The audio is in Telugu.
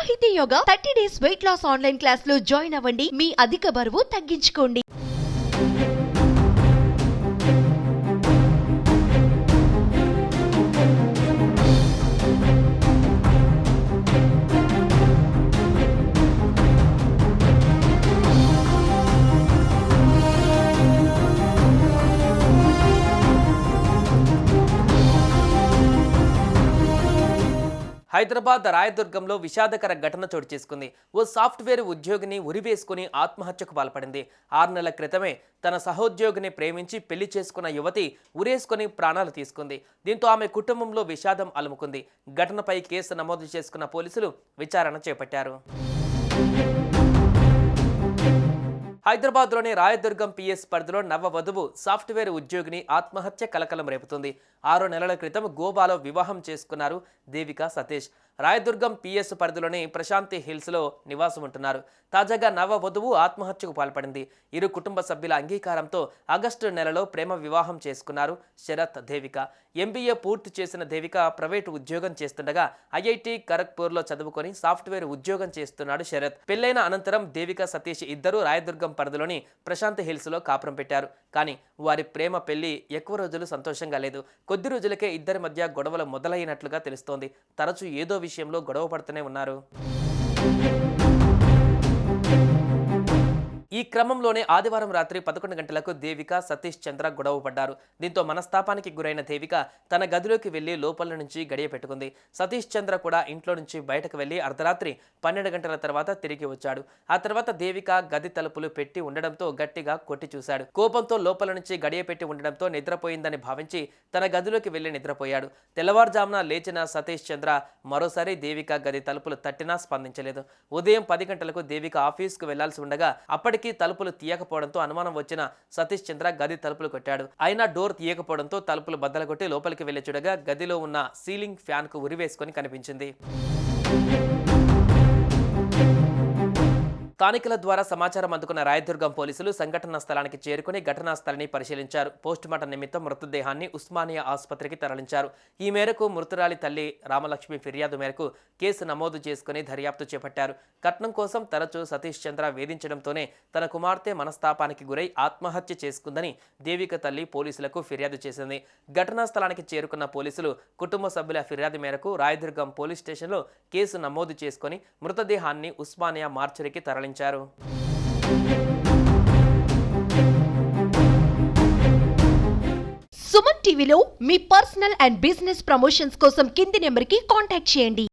సాహితీ yoga 30 days weight loss online class లో జాయిన్ అవ్వండి. మీ అధిక బరువు తగ్గించుకోండి. హైదరాబాద్ రాయదుర్గంలో విషాదకర ఘటన చోటు చేసుకుంది. ఓ సాఫ్ట్వేర్ ఉద్యోగిని ఉరివేసుకుని ఆత్మహత్యకు పాల్పడింది. 6 నెలల క్రితమే తన సహోద్యోగిని ప్రేమించి పెళ్లి చేసుకున్న యువతి ఉరేసుకుని ప్రాణాలు తీసుకుంది. దీంతో ఆమె కుటుంబంలో విషాదం అలుముకుంది. ఘటనపై కేసు నమోదు చేసుకున్న పోలీసులు విచారణ చేపట్టారు. హైదరాబాద్లోని రాయదుర్గం పిఎస్ పరిధిలో నవవధువు సాఫ్ట్వేర్ ఉద్యోగిని ఆత్మహత్య కలకలం రేపుతుంది. 6 నెలల క్రితం గోవాలో వివాహం చేసుకున్నారు దేవిక సతీష్. రాయదుర్గం పిఎస్ పరిధిలోని ప్రశాంతి హిల్స్లో నివాసం ఉంటున్నారు. తాజాగా నవవధువు ఆత్మహత్యకు పాల్పడింది. ఇరు కుటుంబ సభ్యుల అంగీకారంతో ఆగస్టు నెలలో ప్రేమ వివాహం చేసుకున్నారు శరత్, దేవిక. ఎంబీఏ పూర్తి చేసిన దేవిక ప్రైవేటు ఉద్యోగం చేస్తుండగా ఐఐటి ఖరగ్పూర్లో చదువుకొని సాఫ్ట్వేర్ ఉద్యోగం చేస్తున్నాడు శరత్. పెళ్లైన అనంతరం దేవిక సతీష్ ఇద్దరు రాయదుర్గం పరిధిలోని ప్రశాంతి హిల్స్లో కాపురం పెట్టారు. కానీ వారి ప్రేమ పెళ్లి ఎక్కువ రోజులు సంతోషంగా లేదు. కొద్ది రోజులకే ఇద్దరి మధ్య గొడవలు మొదలైనట్లుగా తెలుస్తోంది. తరచూ ఏదో విషయంలో గొడవ పడుతూనే ఉన్నారు. ఈ క్రమంలోనే ఆదివారం రాత్రి 11 గంటలకు దేవిక, సతీష్ చంద్ర గొడవ పడ్డారు. దీంతో మనస్తాపానికి గురైన దేవిక తన గదిలోకి వెళ్లి లోపల నుంచి గడియ పెట్టుకుంది. సతీష్ చంద్ర కూడా ఇంట్లో నుంచి బయటకు వెళ్లి అర్ధరాత్రి 12 గంటల తర్వాత తిరిగి వచ్చాడు. ఆ తర్వాత దేవిక గది తలుపులు పెట్టి ఉండడంతో గట్టిగా కొట్టి చూశాడు. కోపంతో లోపల నుంచి గడియ పెట్టి ఉండడంతో నిద్రపోయిందని భావించి తన గదిలోకి వెళ్లి నిద్రపోయాడు. తెల్లవారుజామున లేచిన సతీష్ చంద్ర మరోసారి దేవిక గది తలుపులు తట్టినా స్పందించలేదు. ఉదయం 10 గంటలకు దేవిక ఆఫీస్కు వెళ్లాల్సి ఉండగా అప్పటికి తలుపులు తీయకపోవడంతో అనుమానం వచ్చిన సతీష్ చంద్ర గది తలుపులు కొట్టాడు. అయినా డోర్ తీయకపోవడంతో తలుపులు బద్దలగొట్టి లోపలికి వెళ్లి చూడగా గదిలో ఉన్న సీలింగ్ ఫ్యాన్ కు ఉరివేసుకొని కనిపించింది. స్థానికుల ద్వారా సమాచారం అందుకున్న రాయదుర్గం పోలీసులు సంఘటనా స్థలానికి చేరుకుని ఘటనా స్థలాన్ని పరిశీలించారు. పోస్టుమార్టం నిమిత్తం మృతదేహాన్ని ఉస్మానియా ఆసుపత్రికి తరలించారు. ఈ మేరకు మృతురాలి తల్లి రామలక్ష్మి ఫిర్యాదు మేరకు కేసు నమోదు చేసుకుని దర్యాప్తు చేపట్టారు. కట్నం కోసం తరచూ సతీష్ చంద్ర వేధించడంతోనే తన కుమార్తె మనస్తాపానికి గురై ఆత్మహత్య చేసుకుందని దేవిక తల్లి పోలీసులకు ఫిర్యాదు చేసింది. ఘటనా స్థలానికి చేరుకున్న పోలీసులు కుటుంబ సభ్యుల ఫిర్యాదు మేరకు రాయదుర్గం పోలీస్ స్టేషన్లో కేసు నమోదు చేసుకుని మృతదేహాన్ని ఉస్మానియా మార్చురికి తరలించారు. సుమన్ టీవీలో మీ పర్సనల్ అండ్ బిజినెస్ ప్రమోషన్స్ కోసం కింది నెంబర్కి కాంటాక్ట్ చేయండి.